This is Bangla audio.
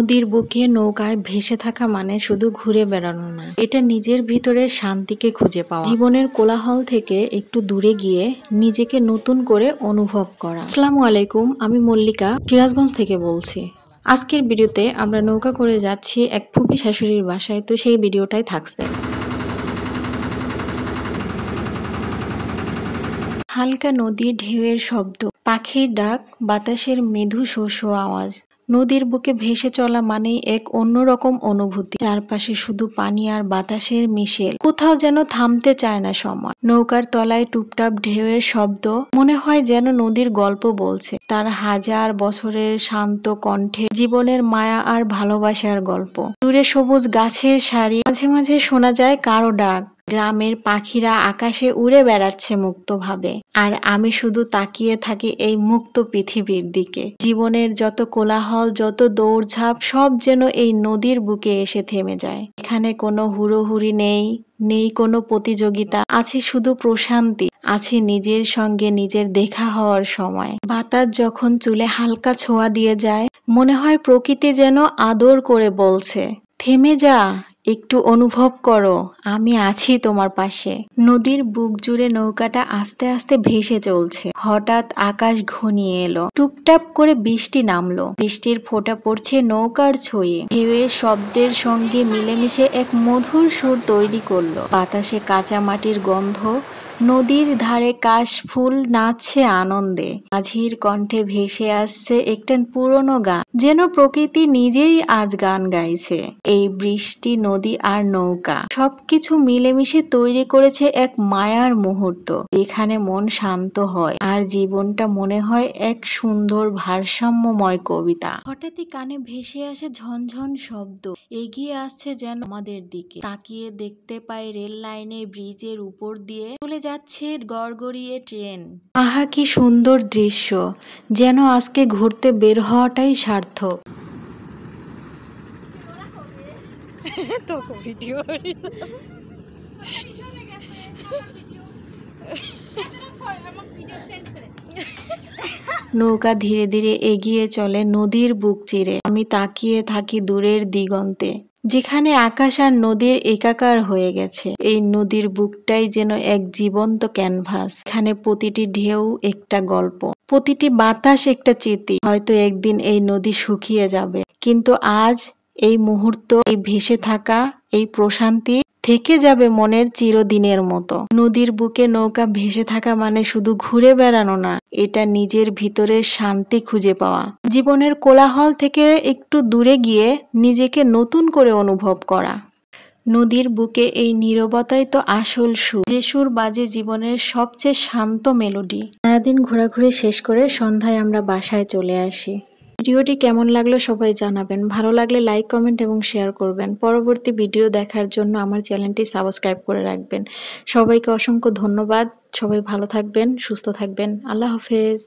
নদীর বুকে নৌকায় ভেসে থাকা মানে শুধু ঘুরে বেড়ানো না, এটা নিজের ভিতরে শান্তিকে খুঁজে পাওয়া, জীবনের কোলাহল থেকে একটু দূরে গিয়ে নিজেকে নতুন করে অনুভব করা। আসসালামু আলাইকুম, আমি মল্লিকা সিরাজগঞ্জ থেকে বলছি। আজকের ভিডিওতে আমরা নৌকা করে যাচ্ছি এক ফুপি শাশুড়ির বাসায়, তো সেই ভিডিওটাই থাকছে। হালকা নদী ঢেউয়ের শব্দ, পাখির ডাক, বাতাসের মৃদু শো শো আওয়াজ। নদীর বুকে ভেসে চলা মানেই এক অন্যরকম অনুভূতি। চারপাশে শুধু পানি আর বাতাসের মিশেল, কোথাও যেন থামতে চায় না সময়। নৌকার তলায় টুপটাপ ঢেউয়ের শব্দ, মনে হয় যেন নদীর গল্প বলছে, তার হাজার বছরের শান্ত কণ্ঠে জীবনের মায়া আর ভালোবাসার গল্প। দূরে সবুজ গাছের সারি, মাঝে মাঝে শোনা যায় কারো ডাক। গ্রামের পাখিরা আকাশে উড়ে বেড়াচ্ছে মুক্তভাবে, আর আমি শুধু তাকিয়ে থাকি এই মুক্ত পৃথিবীর দিকে। জীবনের যত কোলাহল, যত দৌড়ঝাঁপ, সব যেন এই নদীর বুকে এসে থেমে যায়। এখানে কোনো হুড়োহুড়ি নেই, নেই কোনো প্রতিযোগিতা, আছে শুধু প্রশান্তি, আছে নিজের সঙ্গে নিজের দেখা হওয়ার সময়। বাতাস যখন চুলে হালকা ছোঁয়া দিয়ে যায়, মনে হয় প্রকৃতি যেন আদর করে বলছে, থেমে যা, একটু অনুভব করো, আমি আছি তোমার পাশে। নদীর বুক জুড়ে নৌকাটা আস্তে আস্তে ভেসে চলছে। হঠাৎ আকাশ ঘনিয়ে এলো, টুপটাপ করে বৃষ্টি নামলো। বৃষ্টির ফোঁটা পড়ছে নৌকার ছয়ে, ঢেউয়ের শব্দের সঙ্গে মিলেমিশে এক মধুর সুর তৈরি করলো। বাতাসে কাঁচা মাটির গন্ধ, নদীর ধারে কাশফুল নাচছে আনন্দে। মাঝির কণ্ঠে ভেসে আসছে একটা পুরনো গান, যেন প্রকৃতি নিজেই আজ গান গাইছে। এই বৃষ্টি, নদী আর নৌকা সবকিছু মিলেমিশে তৈরি করেছে এক মায়ার মুহূর্ত, এখানে মন শান্ত হয় আর জীবনটা মনে হয় এক সুন্দর ভারসাম্যময় কবিতা। হঠাৎই কানে ভেসে আসে ঝনঝন শব্দ, এগিয়ে আসছে যেন আমাদের দিকে। তাকিয়ে দেখতে পাই রেল লাইনের ব্রিজের উপর দিয়ে চলে যাচ্ছে গড়গড়িয়ে ট্রেন। আহা, কি সুন্দর দৃশ্য, যেন আজকে ঘুরতে বের হওয়াটাই সার্থক। নৌকা ধীরে ধীরে এগিয়ে চলে নদীর বুক চিরে। আমি তাকিয়ে থাকি দূরের দিগন্তে, যেখানে আকাশ আর নদীর একাকার হয়ে গেছে। এই নদীর বুকটাই যেন এক জীবন্ত ক্যানভাস, এখানে প্রতিটি ঢেউ একটা গল্প, প্রতিটি বাতাস একটা স্মৃতি। হয়তো একদিন এই নদী শুকিয়ে যাবে, কিন্তু আজ এই মুহূর্ত, এই ভেসে থাকা, এই প্রশান্তি থেকে যাবে মনের চিরদিনের মতো। নদীর বুকে নৌকা ভেসে থাকা মানে শুধু ঘুরে বেড়ানো না, এটা নিজের ভিতরের শান্তি খুঁজে পাওয়া, জীবনের কোলাহল থেকে একটু দূরে গিয়ে নিজেকে নতুন করে অনুভব করা। নদীর বুকে এই নীরবতাই তো আসল সুর, যে সুর বাজে জীবনের সবচেয়ে শান্ত মেলোডি। সারাদিন ঘোরাঘুরি শেষ করে সন্ধ্যায় আমরা বাসায় চলে আসি। ভিডিওটি কেমন লাগলো সবাই জানাবেন, ভালো লাগলে লাইক, কমেন্ট এবং শেয়ার করবেন। পরবর্তী ভিডিও দেখার জন্য আমার চ্যানেলটি সাবস্ক্রাইব করে রাখবেন। সবাইকে অসংখ্য ধন্যবাদ। সবাই ভালো থাকবেন, সুস্থ থাকবেন। আল্লাহ হাফেজ।